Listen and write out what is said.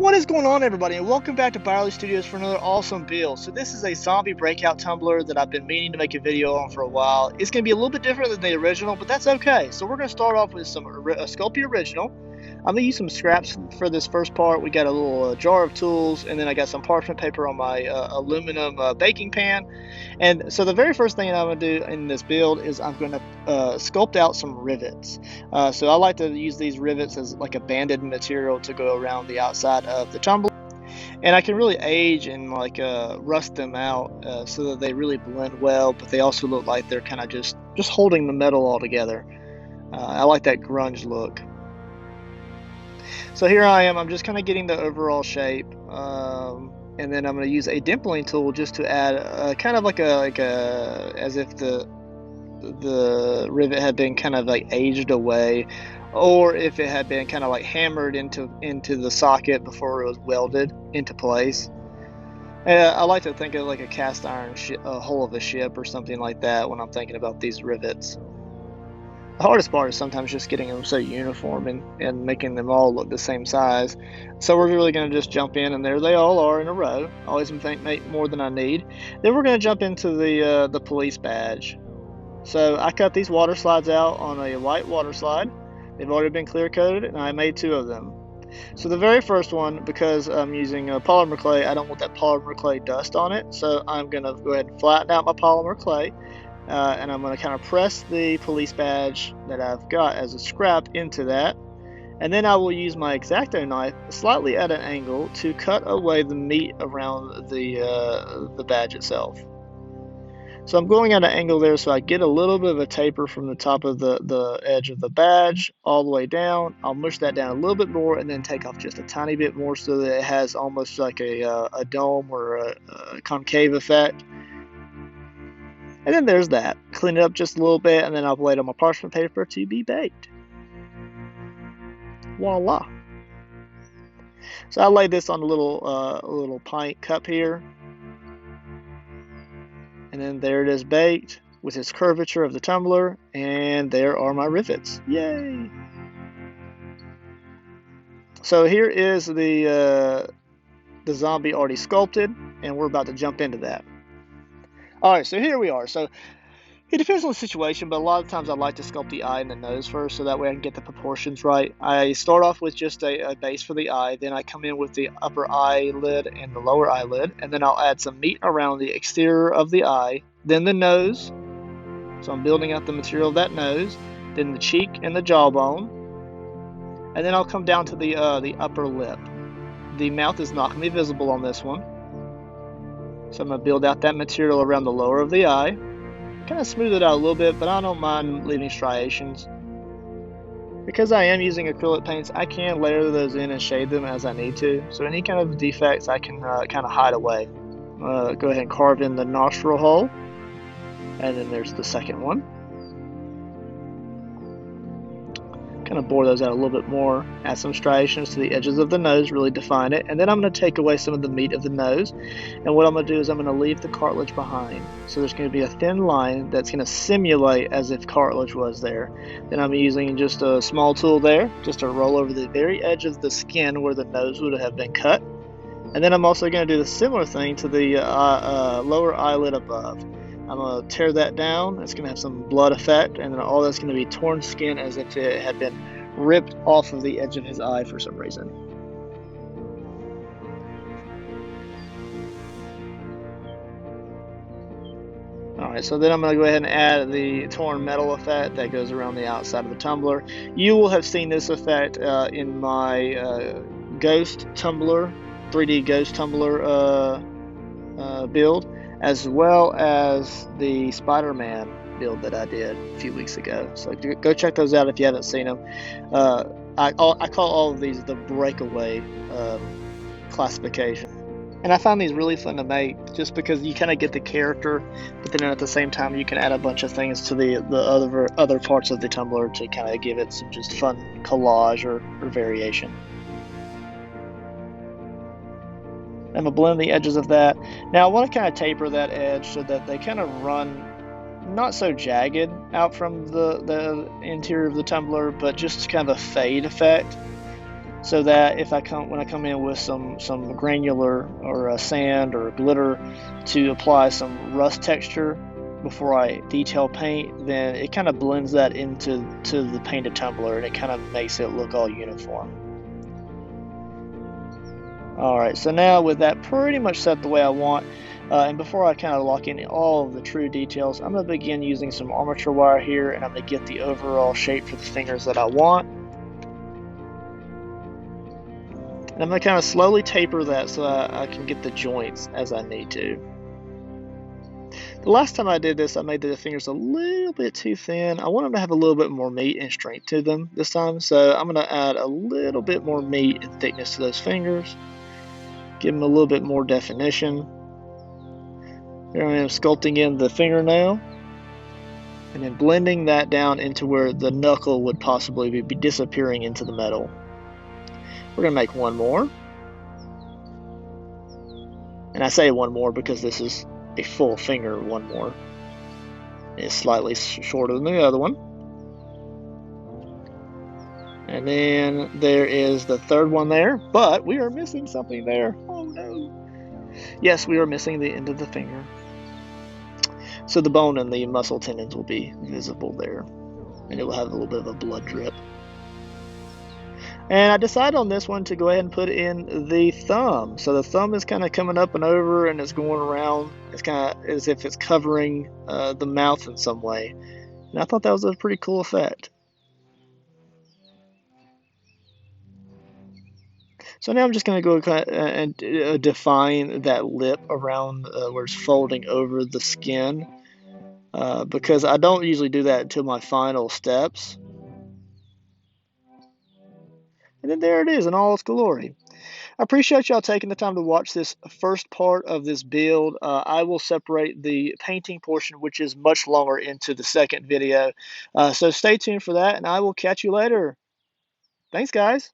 What is going on, everybody, and welcome back to Byerly Studios for another awesome build. So this is a zombie breakout tumbler that I've been meaning to make a video on for a while. It's going to be a little bit different than the original, but that's okay. So we're going to start off with some Sculpting original. I'm going to use some scraps for this first part. We got a little jar of tools, and then I got some parchment paper on my aluminum baking pan. And so the very first thing I'm going to do in this build is I'm going to sculpt out some rivets. So I like to use these rivets as like a banded material to go around the outside of the tumbler. And I can really age and like rust them out so that they really blend well, but they also look like they're kind of just holding the metal all together. I like that grunge look. So here I am, I'm just kind of getting the overall shape. And then I'm going to use a dimpling tool just to add kind of like a as if the rivet had been kind of like aged away, or if it had been kind of like hammered into the socket before it was welded into place. I like to think of like a cast iron hull of a ship or something like that when I'm thinking about these rivets. The hardest part is sometimes just getting them so uniform and making them all look the same size. So we're really going to just jump in, and there they all are in a row. I always make more than I need. Then we're going to jump into the police badge. So I cut these water slides out on a white water slide. They've already been clear coated, and I made 2 of them. So the very first one, because I'm using polymer clay, I don't want that polymer clay dust on it. So I'm going to go ahead and flatten out my polymer clay. And I'm going to kind of press the police badge that I've got as a scrap into that, and then I will use my X-Acto knife slightly at an angle to cut away the meat around the badge itself. So I'm going at an angle there so I get a little bit of a taper from the top of the edge of the badge all the way down. I'll mush that down a little bit more and then take off just a tiny bit more so that it has almost like a dome or a concave effect. And then there's that. Clean it up just a little bit, and then I'll lay it on my parchment paper to be baked. Voila. So I laid this on a little pint cup here. And then there it is baked with its curvature of the tumbler, and there are my rivets. Yay! So here is the zombie already sculpted, and we're about to jump into that. Alright, so here we are. So it depends on the situation, but a lot of times I like to sculpt the eye and the nose first so that way I can get the proportions right. I start off with just a base for the eye, then I come in with the upper eyelid and the lower eyelid, and then I'll add some meat around the exterior of the eye, then the nose. So I'm building out the material of that nose, then the cheek and the jawbone, and then I'll come down to the upper lip. The mouth is not going to be visible on this one. So I'm going to build out that material around the lower of the eye. Kind of smooth it out a little bit, but I don't mind leaving striations. Because I am using acrylic paints, I can layer those in and shade them as I need to. So any kind of defects I can kind of hide away. Go ahead and carve in the nostril hole. And then there's the second one. Kind of bore those out a little bit more, add some striations to the edges of the nose, really define it, and then I'm going to take away some of the meat of the nose, and what I'm going to do is I'm going to leave the cartilage behind. So there's going to be a thin line that's going to simulate as if cartilage was there. Then I'm using just a small tool there, just to roll over the very edge of the skin where the nose would have been cut. And then I'm also going to do the similar thing to the lower eyelid above. I'm going to tear that down. It's going to have some blood effect, and then all that's going to be torn skin as if it had been ripped off of the edge of his eye for some reason. Alright, so then I'm going to go ahead and add the torn metal effect that goes around the outside of the tumbler. You will have seen this effect in my ghost tumbler, 3D ghost tumbler build, as well as the Spider-Man build that I did a few weeks ago. So go check those out if you haven't seen them. I call all of these the Breakaway classification. And I find these really fun to make just because you kind of get the character, but then at the same time you can add a bunch of things to the other parts of the tumbler to kind of give it some just fun collage or variation. I'm going to blend the edges of that. Now I want to kind of taper that edge so that they kind of run not so jagged out from the interior of the tumbler, but just kind of a fade effect. so that if when I come in with some granular or sand or glitter to apply some rust texture before I detail paint, then it kind of blends that into the painted tumbler, and it kind of makes it look all uniform. Alright, so now with that pretty much set the way I want, and before I kind of lock in all of the true details, I'm going to begin using some armature wire here, and I'm going to get the overall shape for the fingers that I want. And I'm going to kind of slowly taper that so I can get the joints as I need to. The last time I did this, I made the fingers a little bit too thin. I want them to have a little bit more meat and strength to them this time, so I'm going to add a little bit more meat and thickness to those fingers. Give them a little bit more definition. Here I am sculpting in the fingernail, and then blending that down into where the knuckle would possibly be disappearing into the metal. We're going to make one more. And I say one more because this is a full finger one more. It's slightly shorter than the other one. And then there is the third one there, but we are missing something there. Oh no. Yes, we are missing the end of the finger. So the bone and the muscle tendons will be visible there, and it will have a little bit of a blood drip. And I decided on this one to go ahead and put in the thumb. So the thumb is kind of coming up and over, and it's going around. It's kind of as if it's covering the mouth in some way. And I thought that was a pretty cool effect. So now I'm just going to go and define that lip around where it's folding over the skin, because I don't usually do that until my final steps. And then there it is in all its glory. I appreciate y'all taking the time to watch this first part of this build. I will separate the painting portion, which is much longer, into the second video. So stay tuned for that, and I will catch you later. Thanks, guys.